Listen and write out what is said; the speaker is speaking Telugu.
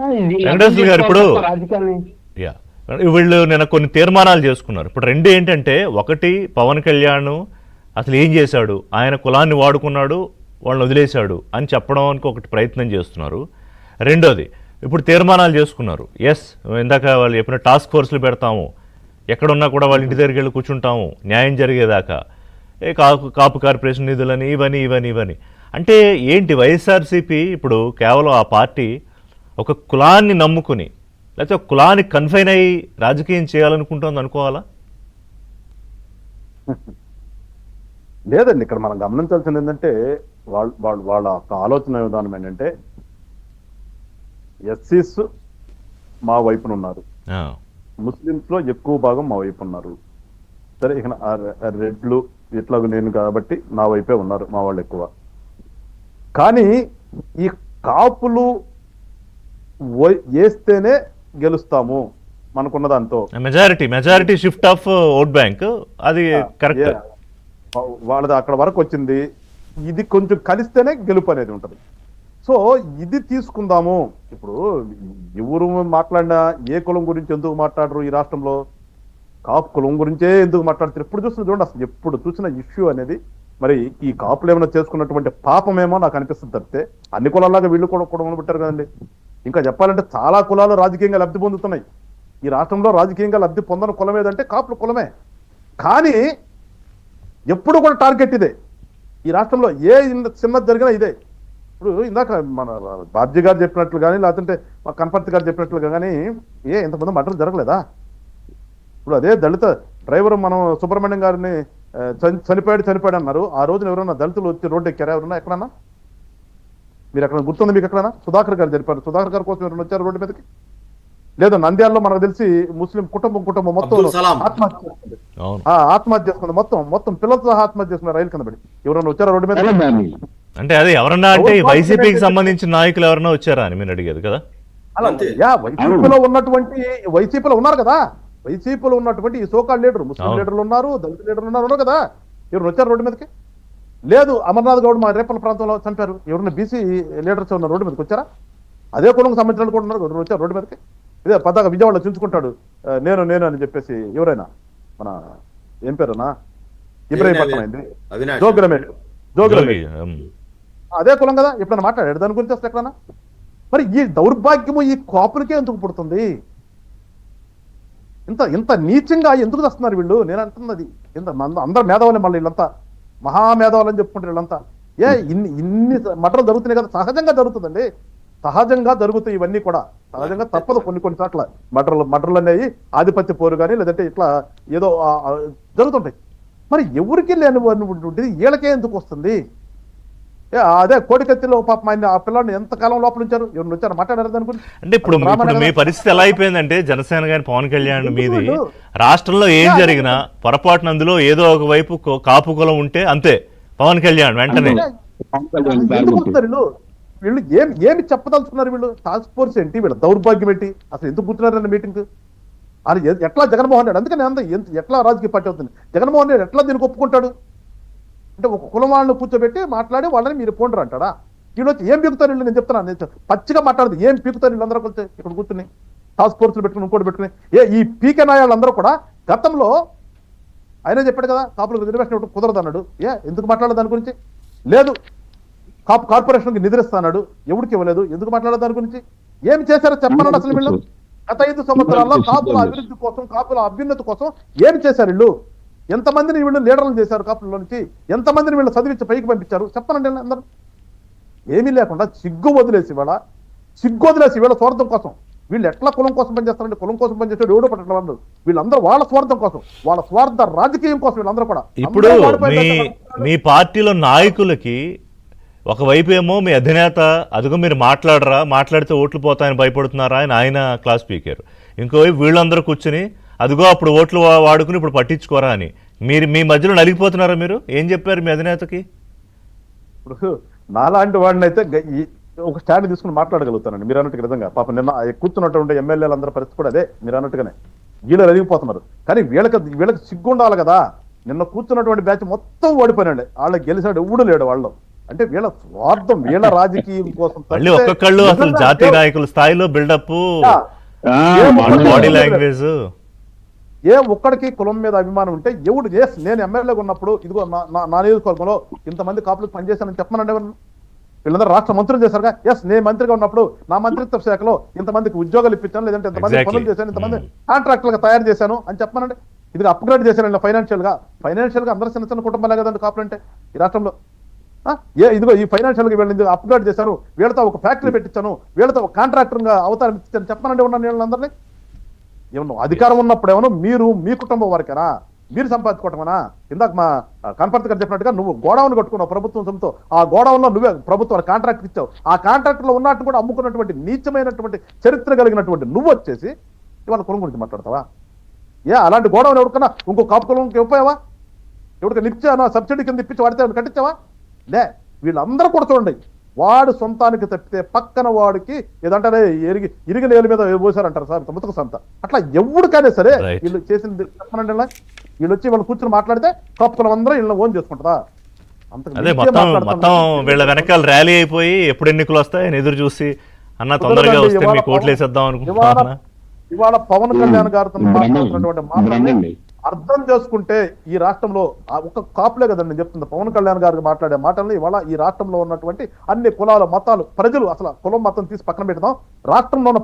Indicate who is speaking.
Speaker 1: వెంకటేశ్వర గారు ఇప్పుడు
Speaker 2: రాజకీయాన్ని.
Speaker 1: యా వీళ్ళు నిన్న కొన్ని తీర్మానాలు చేసుకున్నారు. ఇప్పుడు రెండు ఏంటంటే, ఒకటి పవన్ కళ్యాణ్ అసలు ఏం చేశాడు, ఆయన కులాన్ని వాడుకున్నాడు వాళ్ళని వదిలేశాడు అని చెప్పడానికి ఒకటి ప్రయత్నం చేస్తున్నారు. రెండోది ఇప్పుడు తీర్మానాలు చేసుకున్నారు. ఎస్, ఇందాక వాళ్ళు చెప్పిన టాస్క్ ఫోర్స్లు పెడతాము, ఎక్కడున్నా కూడా వాళ్ళ ఇంటి దగ్గరికి వెళ్ళి కూర్చుంటాము న్యాయం జరిగేదాకా, కాపు కార్పొరేషన్ నిధులని ఇవని అంటే ఏంటి వైఎస్ఆర్సీపీ ఇప్పుడు కేవలం ఆ పార్టీ ఒక కులాన్ని నమ్ముకుని లేకపోతే ఒక కులానికి కన్ఫైన్ అయ్యి రాజకీయం చేయాలనుకుంటుంది అనుకోవాలా?
Speaker 3: లేదండి, ఇక్కడ మనం గమనించాల్సింది ఏంటంటే వాళ్ళ ఆలోచన విధానం ఏంటంటే ఎస్సీస్ మా వైపున ఉన్నారు, ముస్లిమ్స్ లో ఎక్కువ భాగం మా వైపు ఉన్నారు. సరే, ఇక రెడ్లు ఇట్లా నేను కాబట్టి నా వైపే ఉన్నారు మా వాళ్ళు ఎక్కువ. కానీ ఈ కాపులు వేస్తేనే గెలుస్తాము మనకున్న దాంతో
Speaker 1: majority shift of vote bank, అది కరెక్ట్.
Speaker 3: వాళ్ళది అక్కడ వరకు వచ్చింది. ఇది కొంచెం కలిస్తేనే గెలుపు అనేది ఉంటుంది. సో ఇది తీసుకుందాము. ఇప్పుడు ఎవరు మాట్లాడినా ఏ కులం గురించి ఎందుకు మాట్లాడరు ఈ రాష్ట్రంలో? కాపు కులం గురించే ఎందుకు మాట్లాడతారు? ఎప్పుడు చూస్తున్నా చూడండి, అసలు ఎప్పుడు చూసిన ఇష్యూ అనేది మరి ఈ కాపులు ఏమైనా చేసుకున్నటువంటి పాపమేమో నాకు అనిపిస్తుంది తప్పితే అన్ని కులాలాగా వీళ్ళు కూడా కుటుంబం పెట్టారు కదండి. ఇంకా చెప్పాలంటే చాలా కులాలు రాజకీయంగా లబ్ధి పొందుతున్నాయి. ఈ రాష్ట్రంలో రాజకీయంగా లబ్ధి పొందని కులం ఏదంటే కాపుల కులమే. కానీ ఎప్పుడు కూడా టార్గెట్ ఇదే. ఈ రాష్ట్రంలో ఏ చిన్నది జరిగినా ఇదే. ఇప్పుడు ఇందాక మన బాబ్జీ గారు చెప్పినట్లు కానీ లేదంటే మా కనపర్తి గారు చెప్పినట్లుగా కానీ ఇంతమంది మర్డర్ జరగలేదా? ఇప్పుడు అదే దళిత డ్రైవర్ మనం సుబ్రహ్మణ్యం గారిని చనిపోయాడు అన్నారు. ఆ రోజున ఎవరన్నా దళితులు వచ్చి రోడ్డు ఎక్కారా? ఎవరన్నా ఎక్కడన్నా మీరు ఎక్కడ గుర్తుంది మీకు? ఎక్కడన్నా సుధాకర్ గారు జరిపారు. సుధాకర్ గారి కోసం ఎవరైనా వచ్చారు రోడ్డు మీదకి? లేదు, నంద్యాలలో మనకు తెలిసి ముస్లిం కుటుంబం మొత్తం ఆత్మహత్య చేసుకుంది. మొత్తం పిల్లలతో సహా ఆత్మహత్య చేసుకున్నారు రైలు కింద పడి. ఎవరైనా వచ్చారా రోడ్డు మీద?
Speaker 1: అంటే అది ఎవరన్నా అంటే వైసీపీకి సంబంధించిన నాయకులు ఎవరన్నా వచ్చారా అని మీరు అడిగేది కదా?
Speaker 3: వైసీపీలో ఉన్నారు కదా, వైసీపీలో ఉన్నటువంటి ఈ సోకాల్ లీడర్, ముస్లిం లీడర్లు ఉన్నారు, దళిత లీడర్లు ఉన్నారు కదా. ఎవరు వచ్చారు రోడ్డు మీదకి? లేదు, అమర్నాథ్ గౌడ్ మా రేపల ప్రాంతంలో చంపారు. ఎవరైనా బీసీ లీడర్స్ ఉన్న రోడ్డు మీదకి వచ్చారా? అదే కులం సంబంధించిన కూడా ఉన్నారు, వచ్చారు రోడ్డు మీదకి. ఇదే పద్దాక విజయవాడలో చుంచుకుంటాడు నేను అని చెప్పేసి ఎవరైనా, మన ఏం పేరునా ఇబ్రాహీంపట్నం అయింది, జోగి రమేష్ అదే కులం కదా. ఎప్పుడైనా మాట్లాడాడు దాని గురించి అసలు ఎక్కడన్నా? మరి ఈ దౌర్భాగ్యము ఈ కాపులకే ఎందుకు పుడుతుంది? ఇంత నీచంగా ఎందుకు వస్తున్నారు వీళ్ళు? నేను అంటున్నది అందరు మేధావులే, మళ్ళీ వీళ్ళంతా మహామేధావులని చెప్పుకుంటారు వీళ్ళంతా. ఇన్ని మటలు జరుగుతున్నాయి కదా, సహజంగా జరుగుతుందండి, సహజంగా జరుగుతాయి ఇవన్నీ కూడా. సహజంగా తప్పదు కొన్ని చోట్ల మటర్లు అనేవి ఆధిపత్య పోరు కానీ లేదంటే ఇట్లా ఏదో జరుగుతుంటాయి. మరి ఎవరికి లేని వీళ్ళకే ఎందుకు వస్తుంది? అదే కోటికత్తిలో పాపం ఆయన ఆ పిల్లల్ని ఎంతకాలం లోపల ఉంచారు? ఎవరు వచ్చారు మాట్లాడారు దాని గురించి?
Speaker 1: అంటే ఇప్పుడు మీ పరిస్థితి ఎలా అయిపోయిందంటే, జనసేన గాని పవన్ కళ్యాణ్ మీది రాష్ట్రంలో ఏం జరిగినా పొరపాటున అందులో ఏదో ఒక వైపు కాపు కులం ఉంటే అంతే పవన్ కళ్యాణ్ వెంటనే.
Speaker 3: వీళ్ళు ఏమి చెప్పదలుచుకున్నారు? వీళ్ళు టాస్క్ ఫోర్స్ ఏంటి? వీళ్ళ దౌర్భాగ్యం ఏంటి? అసలు ఎందుకు కూర్చున్నారన్న మీటింగ్? అది ఎట్లా జగన్మోహన్ రెడ్డి, అందుకని ఎట్లా రాజకీయ పార్టీ అవుతుంది జగన్మోహన్ రెడ్డి? ఎట్లా దీనికి ఒప్పుకుంటాడు? అంటే ఒక కులం వాళ్ళని కూర్చోబెట్టి మాట్లాడి వాళ్ళని మీరు పోండ్రు అంటాడా? వీళ్ళు వచ్చి ఏం పీకుతారు వీళ్ళు? నేను చెప్తున్నాను, పచ్చిగా మాట్లాడదు. ఏం పీకుతారు వీళ్ళందరూ కలిసి ఇక్కడ కూర్చుని టాస్క్ ఫోర్స్లు పెట్టుకుని ఇంకోటి పెట్టుకుని? ఈ పీకే నాయాళ్ళందరూ కూడా గతంలో ఆయనే చెప్పాడు కదా, కాపులకు రిజర్వేషన్ ఇవ్వడం కుదరదు అన్నాడు. ఎందుకు మాట్లాడదు దాని గురించి? లేదు, కాపు కార్పొరేషన్కి నిద్రిస్తాడు, ఎవరికి ఇవ్వలేదు, ఎందుకు మాట్లాడదు దాని గురించి? ఏమి చేశారో చెప్పన్నాడు అసలు వీళ్ళు? గత 5 సంవత్సరాల్లో కాపుల అభివృద్ధి కోసం, కాపుల అభ్యున్నతి కోసం ఏమి చేశారు వీళ్ళు? ఎంతమందిని వీళ్ళు లీడర్లు చేశారు కాపులలో నుంచి? ఎంతమందిని వీళ్ళు చదివించి పైకి పంపించారు? చెప్పనండి అందరూ. ఏమీ లేకుండా సిగ్గు వదిలేసి వీళ్ళ స్వార్థం కోసం వీళ్ళు ఎట్లా కులం కోసం పనిచేస్తారంటే, కులం కోసం పనిచేస్తాడు ఎవడో పట్టడం వాళ్ళు. వీళ్ళందరూ వాళ్ళ స్వార్థం కోసం, వాళ్ళ స్వార్థ రాజకీయం కోసం వీళ్ళందరూ కూడా.
Speaker 1: ఇప్పుడు మీ పార్టీలో నాయకులకి ఒకవైపు ఏమో మీ అధినేత అదిగో మీరు మాట్లాడరా, మాట్లాడితే ఓట్లు పోతాయని భయపడుతున్నారా అని ఆయన క్లాస్ స్పీకర్, ఇంకోవైపు వీళ్ళందరూ కూర్చుని అదిగో అప్పుడు ఓట్లు వాడుకుని ఇప్పుడు పట్టించుకోరా అని మీ మధ్యలో నలిగిపోతున్నారా? మీరు ఏం చెప్పారు మీ అధినేతకి?
Speaker 3: ఇప్పుడు నాలాంటి వాడిని అయితే ఒక స్టాండ్ తీసుకుని మాట్లాడగలుగుతానండి మీరు అన్నట్టుగా. నిజంగా పాపం నిన్న కూర్చున్నటువంటి ఎమ్మెల్యేలు అందరి పరిస్థితి కూడా అదే మీరు అన్నట్టుగానే. వీళ్ళు నలిగిపోతున్నారు. కానీ వీళ్ళకి సిగ్గు ఉండాలి కదా. నిన్న కూర్చున్నటువంటి బ్యాచ్ మొత్తం ఓడిపోయినండి. వాళ్ళకి గెలిచాడు ఎవడు లేడు వాళ్ళు. అంటే వీళ్ళ స్వార్థం, వీళ్ళ రాజకీయం కోసం
Speaker 1: మళ్ళీ
Speaker 3: తప్పితే
Speaker 1: ఒక్కొక్కళ్ళు అసలు
Speaker 3: నిజంగా
Speaker 1: జాతీయ నాయకుల స్థాయిలో బిల్డప్, బాడీ లాంగ్వేజ్.
Speaker 3: ఏ ఒక్కడికి కులం మీద అభిమానం ఉంటే ఎవడు నేను ఎమ్మెల్యేగా ఉన్నప్పుడు ఇదిగో నా నియోజకవర్గంలో ఇంతమంది కాపులకు పనిచేశానని చెప్పమనండి. వీళ్ళందరూ రాష్ట్ర మంత్రులు చేశారుగా. నేను మంత్రిగా ఉన్నప్పుడు నా మంత్రిత్వ శాఖలో ఇంతమందికి ఉద్యోగాలు ఇప్పించాను, లేదంటే ఇంతమంది
Speaker 1: Exactly.
Speaker 3: పనులు చేశాను, ఇంతమంది కాంట్రాక్టర్లుగా తయారు చేశాను అని చెప్పమనండి. ఇది అప్గ్రేడ్ చేశాను ఫైనాన్షియల్ గా అందరూ చిన్న చిన్న కుటుంబాలే కదండి కాపులు అంటే ఈ రాష్ట్రంలో. ఇదిగో ఈ ఫైనాన్షియల్ గా వీళ్ళని అప్గ్రేడ్ చేశాను, వీళ్ళతో ఒక ఫ్యాక్టరీ పెట్టించాను, వీళ్ళతో ఒక కాంట్రాక్టర్ గా అవతారం ఇచ్చాను చెప్పమనండి ఉన్నాను వీళ్ళందరినీ. ఏమన్నా అధికారం ఉన్నప్పుడు ఏమన్నా మీరు మీ కుటుంబం వరకేనా, మీరు సంపాదించుకోవటమేనా? ఇందాక మా కనపర్తి గారు చెప్పినట్టుగా నువ్వు గోడౌన్ కట్టుకున్నావు ప్రభుత్వం సొంతో, ఆ గోడౌన్ లో నువ్వే ప్రభుత్వం కాంట్రాక్ట్ ఇచ్చావు, ఆ కాంట్రాక్ట్ లో ఉన్నట్టు కూడా అమ్ముకున్నటువంటి నీచమైనటువంటి చరిత్ర కలిగినటువంటి నువ్వు వచ్చేసి ఇవాళ కులం గురించి మాట్లాడతావా? అలాంటి గోడౌన్ ఎవరికన్నా ఇంకో కాపు కులంకి ఇవ్వపోయావా? ఎవరికి ఇచ్చావా? సబ్సిడీ కింద ఇప్పించి వాడితే కట్టించావా? వీళ్ళందరూ కూడా చూడండి, వాడు సొంతానికి తప్పితే పక్కన వాడికి ఏదంటే ఇరిగి నేల మీద పోసారంటారు సార్ ముతక సంత. అట్లా ఎవరికైనా సరే
Speaker 1: Right.
Speaker 3: వీళ్ళు చేసింది చెప్పనండి. వీళ్ళు వచ్చి వాళ్ళు కూర్చొని మాట్లాడితే కాపుకులం అందరూ వీళ్ళని ఓన్ చేసుకుంటారా?
Speaker 1: అదే మొత్తం వీళ్ళ వెనకాల ర్యాలీ అయిపోయి ఎప్పుడు ఎన్నికలు వస్తాయని ఎదురు చూసి అన్న తొందరగా వస్తే మీకు ఓట్లు వేసేద్దాం అనుకుంటున్నా.
Speaker 3: ఇవాళ పవన్ కళ్యాణ్ గారితో మాట్లాడుతున్నటువంటి మాటల్ని అర్థం చేసుకుంటే ఈ రాష్ట్రంలో ఒక కాపులే కదండి నేను చెప్తుంది, పవన్ కళ్యాణ్ గారికి మాట్లాడే మాటల్ని ఇవాళ ఈ రాష్ట్రంలో ఉన్నటువంటి అన్ని కులాల మతాలు ప్రజలు, అసలు కులం మతం తీసి పక్కన పెడదాం, రాష్ట్రంలో ఉన్న